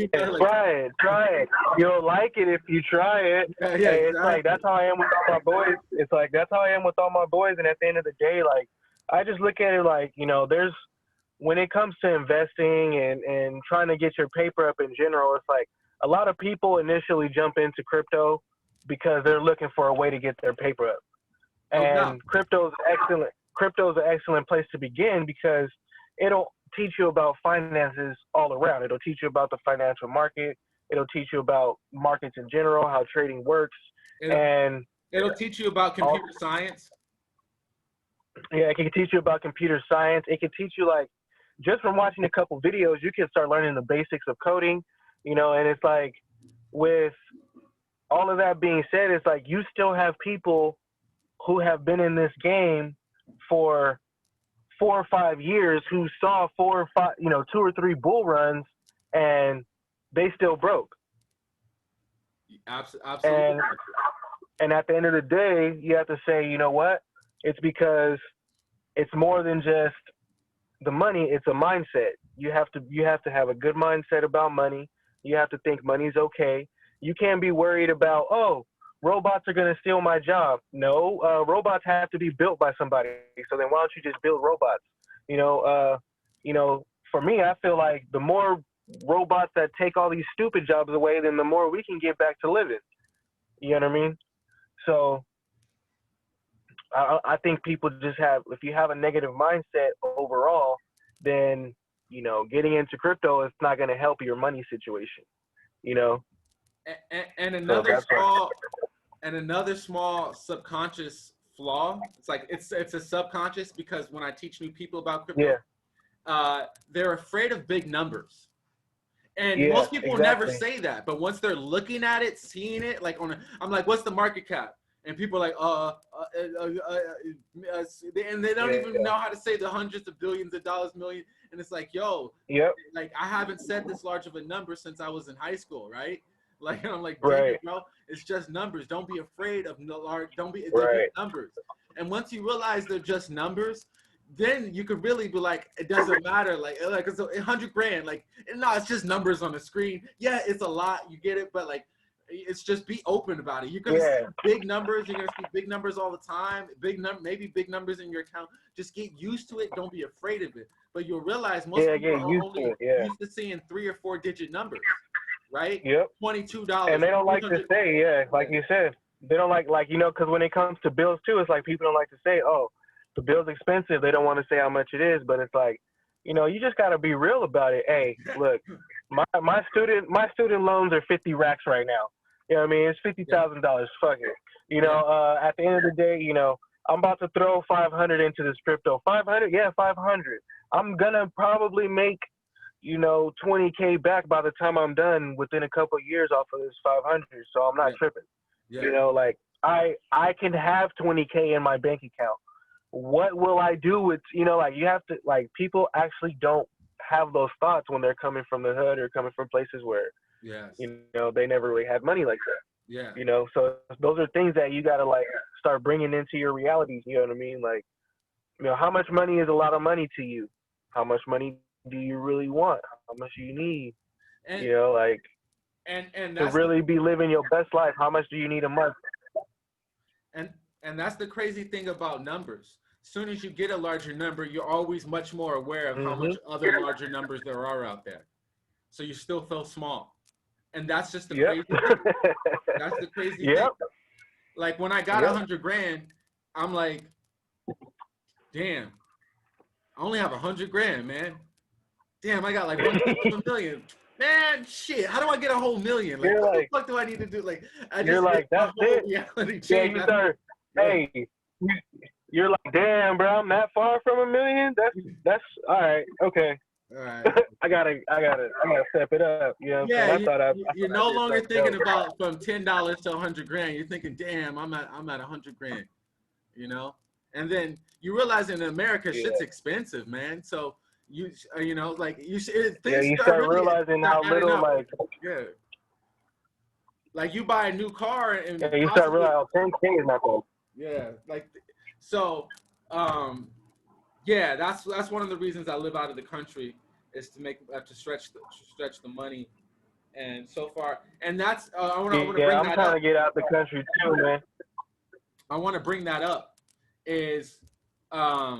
Speaker 2: it. You'll like it if you try it.
Speaker 1: Yeah,
Speaker 2: hey,
Speaker 1: exactly.
Speaker 2: It's like, that's how I am with all my boys. It's like, that's how I am with all my boys. And at the end of the day, like, I just look at it like, there's, when it comes to investing and trying to get your paper up in general, it's like a lot of people initially jump into crypto because they're looking for a way to get their paper up. And crypto's excellent. Crypto's an excellent place to begin because it'll teach you about finances all around. It'll teach you about the financial market. It'll teach you about markets in general, how trading works.
Speaker 1: It'll teach you about computer science.
Speaker 2: Yeah, it can teach you about computer science. It can teach you, like, just from watching a couple videos, you can start learning the basics of coding, and it's like, with all of that being said, it's like you still have people who have been in this game for 4 or 5 years who saw 4 or 5, 2 or 3 bull runs, and they still broke.
Speaker 1: Absolutely.
Speaker 2: And at the end of the day, you have to say, you know what? It's because it's more than just the money. It's a mindset. You have to have a good mindset about money. You have to think money's okay. You can't be worried about, oh, robots are going to steal my job. No, robots have to be built by somebody. So then why don't you just build robots? You know, for me, I feel like the more robots that take all these stupid jobs away, then the more we can get back to living. You know what I mean? So I think people just have, if you have a negative mindset overall, then, you know, getting into crypto is not going to help your money situation, you know?
Speaker 1: And
Speaker 2: So
Speaker 1: another small subconscious flaw. It's like, it's a subconscious, because when I teach new people about crypto, they're afraid of big numbers. And most people never say that, but once they're looking at it, seeing it, like I'm like, what's the market cap? And people are like, and they don't even know how to say the hundreds of billions of dollars, million. And it's like, yo, like, I haven't said this large of a number since I was in high school, right? Like, I'm like, bro, it's just numbers. Don't be afraid of large. They're just numbers. And once you realize they're just numbers, then you could really be like, it doesn't matter. Like it's 100 grand. Like, no, it's just numbers on the screen. Yeah, it's a lot. You get it, but like, it's just, be open about it. You're gonna see big numbers. You're gonna see big numbers all the time. Maybe big numbers in your account. Just get used to it. Don't be afraid of it. But you'll realize most people are only used to seeing 3 or 4 digit numbers, right?
Speaker 2: Yep.
Speaker 1: $22.
Speaker 2: And they don't like to say, like you said, they don't like, you know, because when it comes to bills too, it's like people don't like to say, oh, the bill's expensive. They don't want to say how much it is, but it's like, you know, you just got to be real about it. Hey, look, my student loans are 50 racks right now. You know what I mean? It's $50,000. Fuck it. You know, at the end of the day, you know, I'm about to throw 500 into this crypto. 500? Yeah, 500. I'm gonna probably make, you know, 20K back by the time I'm done within a couple of years off of this 500. So I'm not tripping. You know, like I can have 20K in my bank account. What will I do with, you know, like, you have to, like, people actually don't have those thoughts when they're coming from the hood or coming from places where, you know, they never really had money like that. You know, so those are things that you got to, like, start bringing into your realities. You know what I mean? Like, you know, how much money is a lot of money to you? How much money do you really want? How much do you need? And, you know, like, and to really be living your best life, how much do you need a month?
Speaker 1: And that's the crazy thing about numbers. As soon as you get a larger number, you're always much more aware of how much other larger numbers there are out there. So you still feel small. And that's just the crazy thing. That's the crazy thing. Like, when I got 100 grand, I'm like, damn, I only have 100 grand, man. Damn, I got like 1 million. Man, shit, how do I get a whole million? Like, what the fuck do I need to do? Like, I just, like, that's it.
Speaker 2: You start, hey, you're like, damn, bro, I'm that far from a million. That's all right. Okay. All right. I gotta step it up. You know what I'm saying?
Speaker 1: You're no longer thinking about from $10 to 100 grand. You're thinking, damn, I'm at 100 grand. You know, and then you realize in America, shit's expensive, man. So you know, like, you start really
Speaker 2: realizing how little, like,
Speaker 1: like, you buy a new car and
Speaker 2: you start realizing 10K is not that.
Speaker 1: Like, so that's one of the reasons I live out of the country, is to stretch the money. And so far, and that's I want to bring that up.
Speaker 2: I'm trying to get out the country too, man.
Speaker 1: I want to bring that up is I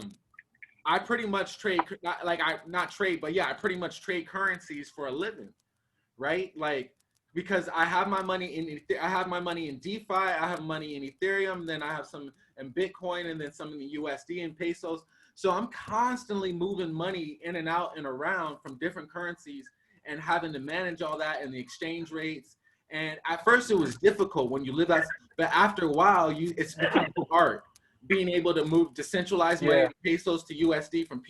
Speaker 1: pretty much trade, I pretty much trade currencies for a living, right? Like, because I have my money in DeFi, I have money in Ethereum, then I have some in Bitcoin, and then some in the USD and pesos. So I'm constantly moving money in and out and around from different currencies, and having to manage all that and the exchange rates. And at first it was difficult when you live out, but after a while, it's become art. Being able to move decentralized money, pesos to USD, from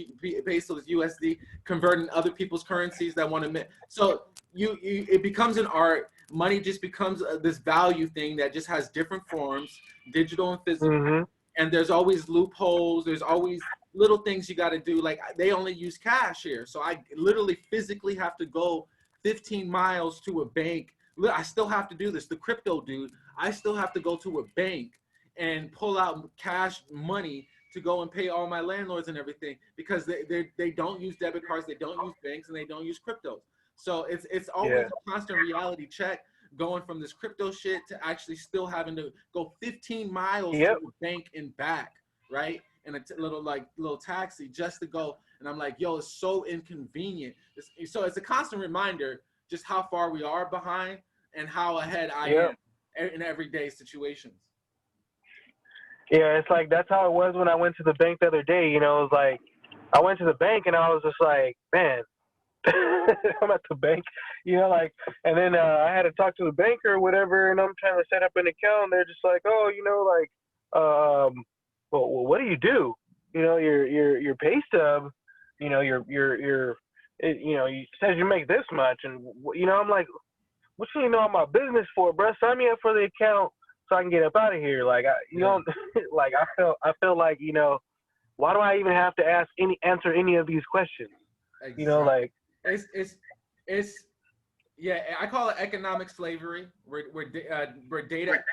Speaker 1: pesos to USD, converting other people's currencies that want to. So it becomes an art. Money just becomes this value thing that just has different forms, digital and physical. And there's always loopholes. There's always little things you got to do. Like, they only use cash here, so I literally physically have to go 15 miles to a bank I still have to do this. The crypto dude, I still have to go to a bank and pull out cash money to go and pay all my landlords and everything, because they don't use debit cards, they don't use banks, and they don't use cryptos. So it's always a constant reality check, going from this crypto shit to actually still having to go 15 miles to the bank and back, right? And a little taxi just to go. And I'm like, yo, it's so inconvenient. So it's a constant reminder just how far we are behind and how ahead I am in everyday situations.
Speaker 2: Yeah, it's like that's how it was when I went to the bank the other day. You know, it was like I went to the bank and I was just like, man, I'm at the bank, you know, like, and then I had to talk to the banker or whatever, and I'm trying to set up an account, and they're just like, oh, you know, like, well, what do you do? You know, your pay stub, you know, it says you make this much, and you know, I'm like, what you know about my business for, bro? Sign me up for the account so I can get up out of here. Like, you know, like I felt like, you know, why do I even have to answer any of these questions?
Speaker 1: Exactly.
Speaker 2: You know, like.
Speaker 1: It's yeah, I call it economic slavery. We're data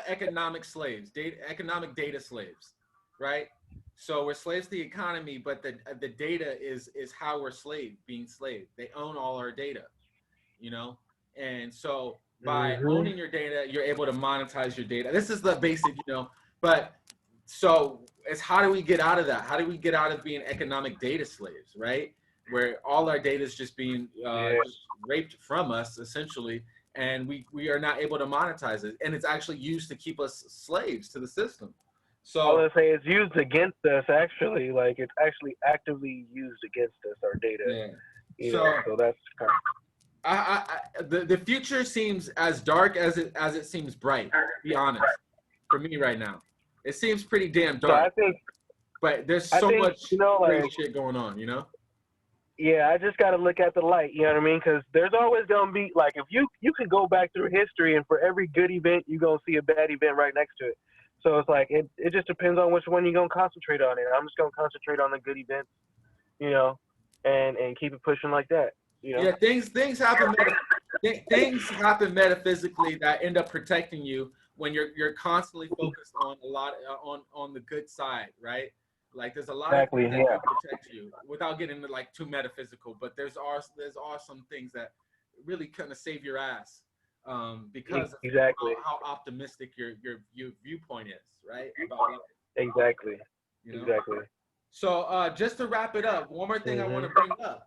Speaker 1: economic slaves, economic data slaves, right? So we're slaves to the economy, but the data is how we're being slaved. They own all our data, you know? And so by owning your data, you're able to monetize your data. This is the basic, you know, but so it's how do we get out of that? How do we get out of being economic data slaves, right? Where all our data is just being just raped from us, essentially, and we are not able to monetize it, and it's actually used to keep us slaves to the system. So
Speaker 2: I would say it's used against us, actually. Like, it's actually actively used against us, our data.
Speaker 1: Yeah.
Speaker 2: You know, so that's kind
Speaker 1: of... the future seems as dark as it seems bright, to be honest, for me right now. It seems pretty damn dark.
Speaker 2: So I think,
Speaker 1: but there's so much crazy shit going on, you know?
Speaker 2: Yeah, I just got to look at the light, you know what I mean? Because there's always going to be, like, if you can go back through history, and for every good event, you're going to see a bad event right next to it. So it's like, it just depends on which one you're going to concentrate on. And I'm just going to concentrate on the good events, you know, and keep it pushing like that, you know?
Speaker 1: Yeah, things happen metaphysically that end up protecting you when you're constantly focused on a lot on the good side, right? Like, there's a lot of things that can protect you without getting into like too metaphysical, but there's some things that really kind of save your ass because of how optimistic your viewpoint is, right? About life.
Speaker 2: Exactly.
Speaker 1: You know?
Speaker 2: Exactly.
Speaker 1: So just to wrap it up, one more thing I want to bring up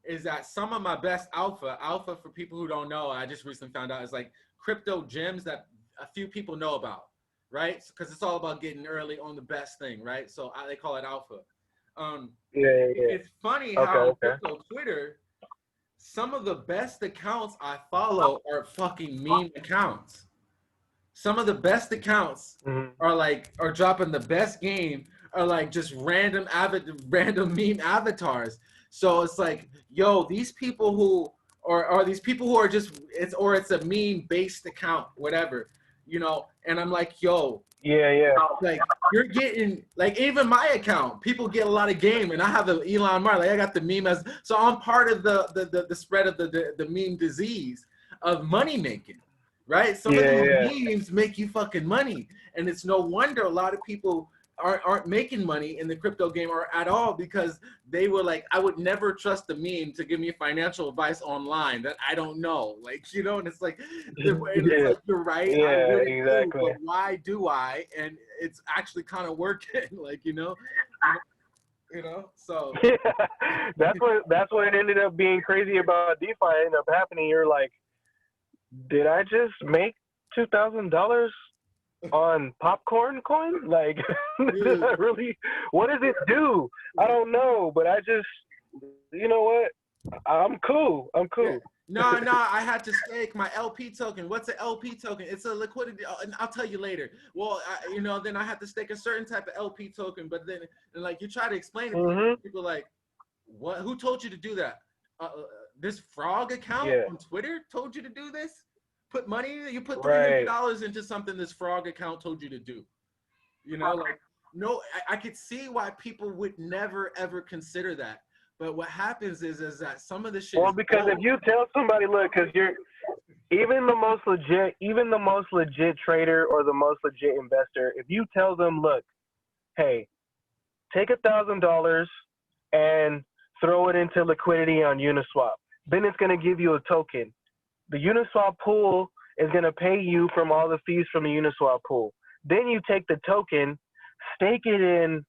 Speaker 1: is that some of my best alpha for people who don't know, I just recently found out, is like crypto gems that a few people know about. Right? Because it's all about getting early on the best thing, right? So they call it alpha. It's funny how crypto Twitter, some of the best accounts I follow are fucking meme accounts. Some of the best accounts are dropping the best game, are like just random meme avatars. So it's like, yo, these people who are these people who are just it's a meme based account, whatever. You know, and I'm like, yo, like, you're getting, like, even my account, people get a lot of game, and I have the Elon Marley, I got the meme so I'm part of the spread of the meme disease of money making, right? Some of these memes make you fucking money, and it's no wonder a lot of people aren't making money in the crypto game or at all, because they were like, I would never trust a meme to give me financial advice online that I don't know, like, you know, and it's like, it's like, you're right, I really do, but why do I? And it's actually kind of working, like, you know, so
Speaker 2: that's what ended up being crazy about DeFi. Ended up happening. You're like, did I just make $2,000 on popcorn coin? Like, did I really? What does it do? I don't know, but I just, you know what? I'm cool. Yeah.
Speaker 1: No, I had to stake my LP token. What's an LP token? It's a liquidity, and I'll tell you later. Well, you know, then I had to stake a certain type of LP token, but then, and like, you try to explain it to people, like, what? Who told you to do that? This frog account on Twitter told you to do this? Put money, you put $300 into something this frog account told you to do. You know, like, no, I could see why people would never ever consider that. But what happens is that some of the shit.
Speaker 2: Well, because if you tell somebody, look, because even the most legit trader or the most legit investor, if you tell them, look, hey, take $1,000 and throw it into liquidity on Uniswap, then it's going to give you a token. The Uniswap pool is going to pay you from all the fees from the Uniswap pool. Then you take the token, stake it in,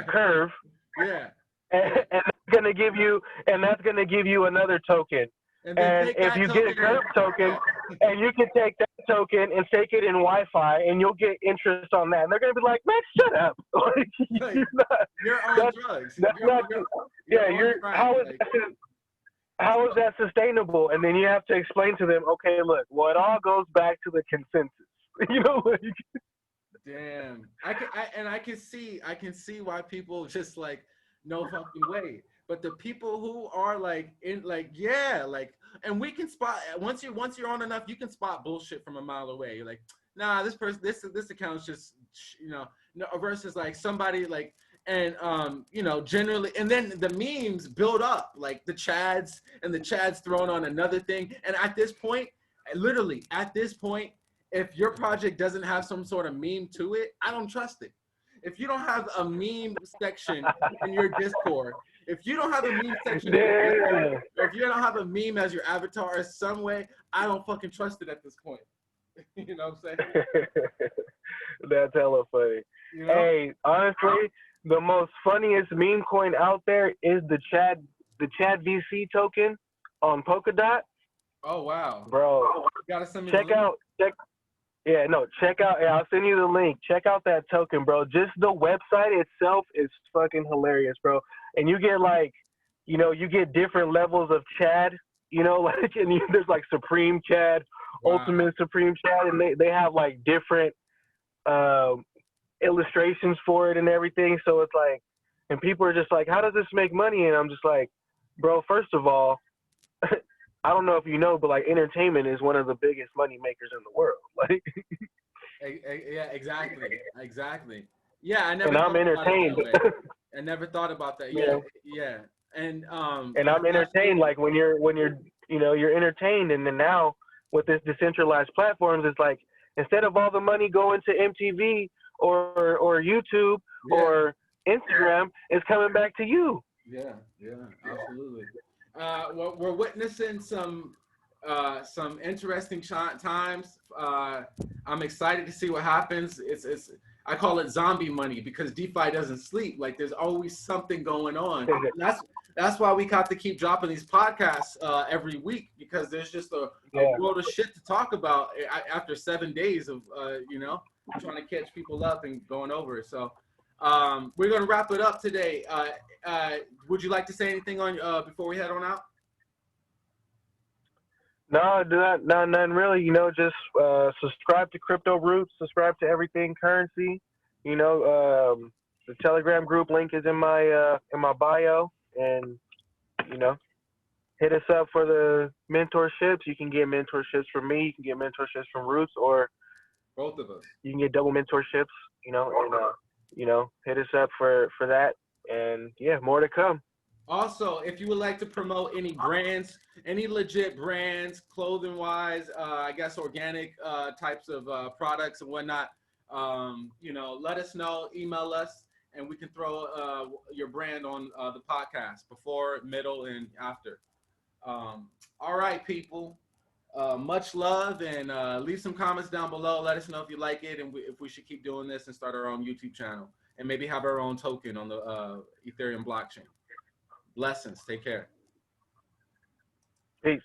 Speaker 2: Curve,
Speaker 1: Yeah.
Speaker 2: and that's going to give you another token. And if you get a Curve token, and you can take that token and stake it in Wi-Fi, and you'll get interest on that. And they're going to be like, man, shut up.
Speaker 1: You're on drugs.
Speaker 2: How is that sustainable? And then you have to explain to them, okay, look, well, it all goes back to the consensus.
Speaker 1: Damn. I can see why people just like, no fucking way. But the people who are and we can spot, once you're on enough, you can spot bullshit from a mile away. You're like, nah, this account's just, no, versus like somebody like, and generally, and then the memes build up, like the Chads thrown on another thing. And at this point, if your project doesn't have some sort of meme to it, I don't trust it. If you don't have a meme section in your Discord, if you don't have a meme section, or if you don't have a meme as your avatar in some way, I don't fucking trust it at this point. You know what I'm saying?
Speaker 2: That's hella funny. Hey, honestly, the most funniest meme coin out there is the Chad VC token on Polkadot.
Speaker 1: Oh wow,
Speaker 2: bro!
Speaker 1: You gotta send me
Speaker 2: check out. Yeah, I'll send you the link. Check out that token, bro. Just the website itself is fucking hilarious, bro. And you get you get different levels of Chad, there's like Supreme Chad, wow, Ultimate Supreme Chad, and they have like different illustrations for it and everything. So it's like, and people are just like, how does this make money? And I'm just like, bro, first of all, I don't know if you know, but like entertainment is one of the biggest money makers in the world. Like,
Speaker 1: yeah, exactly. Yeah, I never.
Speaker 2: And I'm entertained.
Speaker 1: I never thought about that. Yeah. And
Speaker 2: I'm entertained. Like when you're you're entertained, and then now with this decentralized platforms, it's like instead of all the money going to MTV or YouTube or Instagram, it's coming back to you.
Speaker 1: Yeah, absolutely. Well, we're witnessing some interesting times. I'm excited to see what happens. I call it zombie money because DeFi doesn't sleep. Like there's always something going on. That's why we got to keep dropping these podcasts every week, because there's just a world of shit to talk about after 7 days of trying to catch people up and going over it. So we're gonna wrap it up today. Would you like to say anything on before we head on out?
Speaker 2: No, none really. Just subscribe to Crypto Rootz, subscribe to Everything Currency. The Telegram group link is in my bio, and hit us up for the mentorships. You can get mentorships from me. You can get mentorships from Rootz, or
Speaker 1: both of us.
Speaker 2: You can get double mentorships. Hit us up for that. And more to come.
Speaker 1: Also, if you would like to promote any brands, any legit brands, clothing wise, I guess organic types of products and whatnot, let us know, email us, and we can throw your brand on the podcast before, middle, and after. All right, people. Much love, and leave some comments down below. Let us know if you like it, and if we should keep doing this and start our own YouTube channel, and maybe have our own token on the Ethereum blockchain. Blessings. Take care.
Speaker 2: Peace.